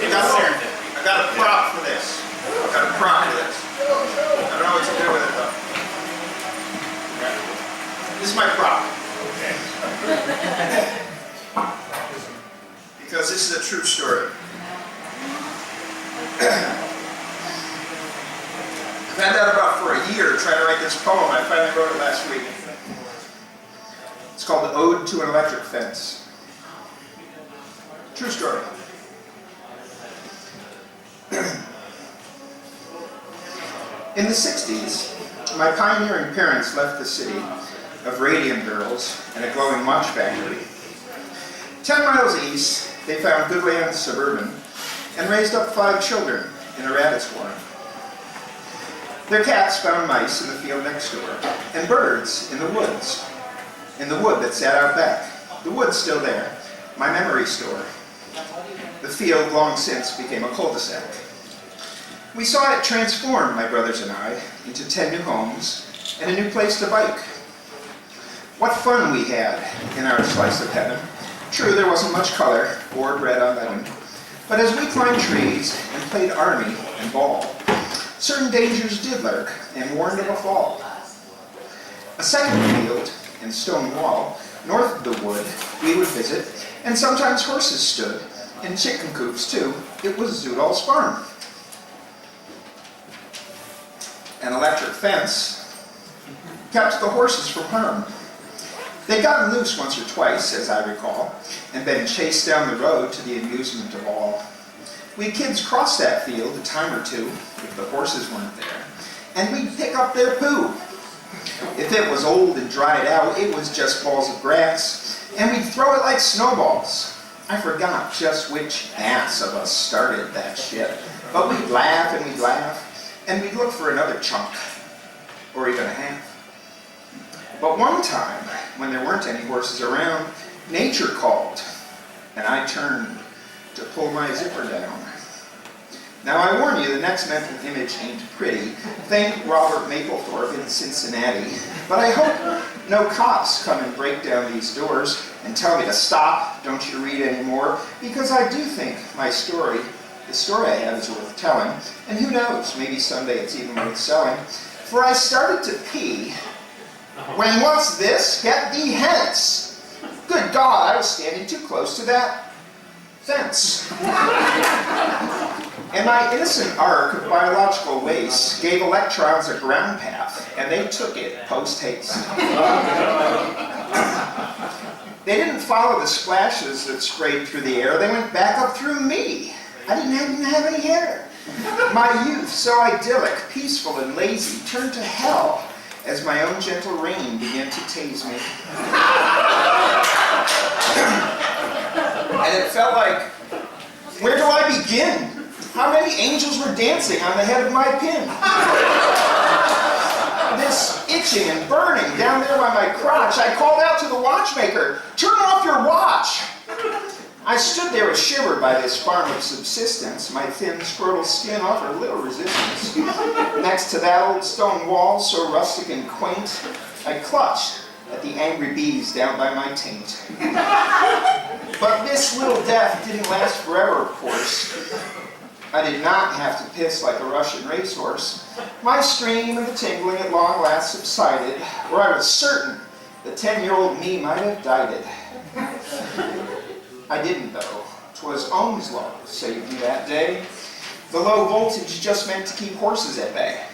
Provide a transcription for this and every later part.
I got a prop for this. I got a prop for this. I don't know what to do with it though. Okay. This is my prop. Because this is a true story. I've had that about for a year trying to write this poem. I finally wrote it last week. It's called The Ode to an Electric Fence. True story. In the 60s, my pioneering parents left the city of radium girls and a glowing watch factory. 10 miles east, they found Goodland Suburban and raised up 5 children in a rabbit's warren. Their cats found mice in the field next door and birds in the woods. In the wood that sat out back. The wood's still there, my memory store. The field long since became a cul-de-sac. We saw it transform, my brothers and I, into 10 new homes and a new place to bike. What fun we had in our slice of heaven. True, there wasn't much color or bread on lemon, but as we climbed trees and played army and ball, certain dangers did lurk and warned of a fall. A second field and stone wall north of the wood we would visit, and sometimes horses stood, and chicken coops too. It was Zoodall's farm. An electric fence kept the horses from harm. They'd gotten loose once or twice, as I recall, and been chased down the road to the amusement of all. We kids crossed that field a time or two, if the horses weren't there, and we'd pick up their poo. If it was old and dried out, it was just balls of grass, and we'd throw it like snowballs. I forgot just which ass of us started that shit, but we'd laugh and we'd laugh, and we'd look for another chunk, or even a half. But one time, when there weren't any horses around, nature called, and I turned to pull my zipper down. Now I warn you, the next mental image ain't pretty. Think Robert Mapplethorpe in Cincinnati. But I hope no cops come and break down these doors and tell me to stop, don't you read anymore, because I do think my story, the story I have, is worth telling, and who knows, maybe someday it's even worth selling. For I started to pee when what's this? Get thee hence! Good God, I was standing too close to that fence. And my innocent arc of biological waste gave electrons a ground path, and they took it post-haste. They didn't follow the splashes that sprayed through the air, they went back up through me. I didn't even have any hair. My youth, so idyllic, peaceful, and lazy, turned to hell as my own gentle rain began to tase me. And it felt like, where do I begin? How many angels were dancing on the head of my pin? This itching and burning down there by my crotch, I called out to the watchmaker, turn off your watch! I stood there shivered by this farm of subsistence, my thin scrotal skin offered little resistance. Next to that old stone wall, so rustic and quaint, I clutched at the angry bees down by my taint. But this little death didn't last forever, of course. I did not have to piss like a Russian racehorse. My stream and the tingling at long last subsided, where I was certain the 10-year-old me might have died it. I didn't, though. 'Twas Ohm's law saved me that day. The low voltage just meant to keep horses at bay.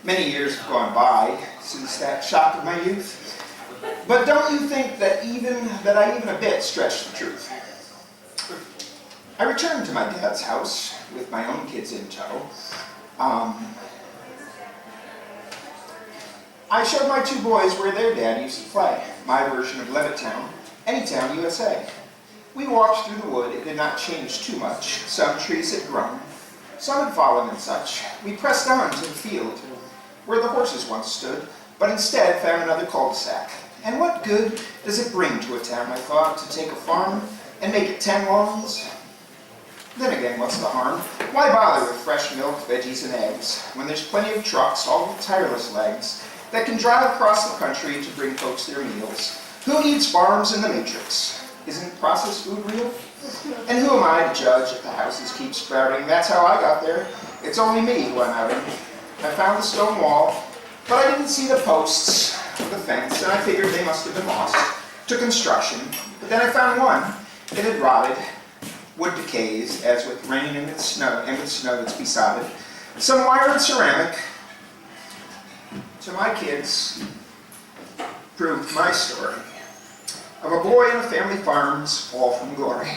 Many years have gone by since that shock of my youth. But don't you think that I even a bit stretched the truth? I returned to my dad's house with my own kids in tow. I showed my 2 boys where their dad used to play, my version of Levittown, Anytown, USA. We walked through the wood. It did not change too much. Some trees had grown, some had fallen and such. We pressed on to the field where the horses once stood, but instead found another cul-de-sac. And what good does it bring to a town, I thought, to take a farm and make it 10 lawns? Then again, what's the harm? Why bother with fresh milk, veggies, and eggs, when there's plenty of trucks, all with tireless legs, that can drive across the country to bring folks their meals? Who needs farms in the matrix? Isn't processed food real? And who am I to judge if the houses keep sprouting? That's how I got there. It's only me who went out. I found the stone wall, but I didn't see the posts of the fence, and I figured they must have been lost to construction. But then I found one. It had rotted. Wood decays, as with rain and with snow that's besotted. Some wire and ceramic, to my kids, proved my story of a boy and a family farm's fall from glory.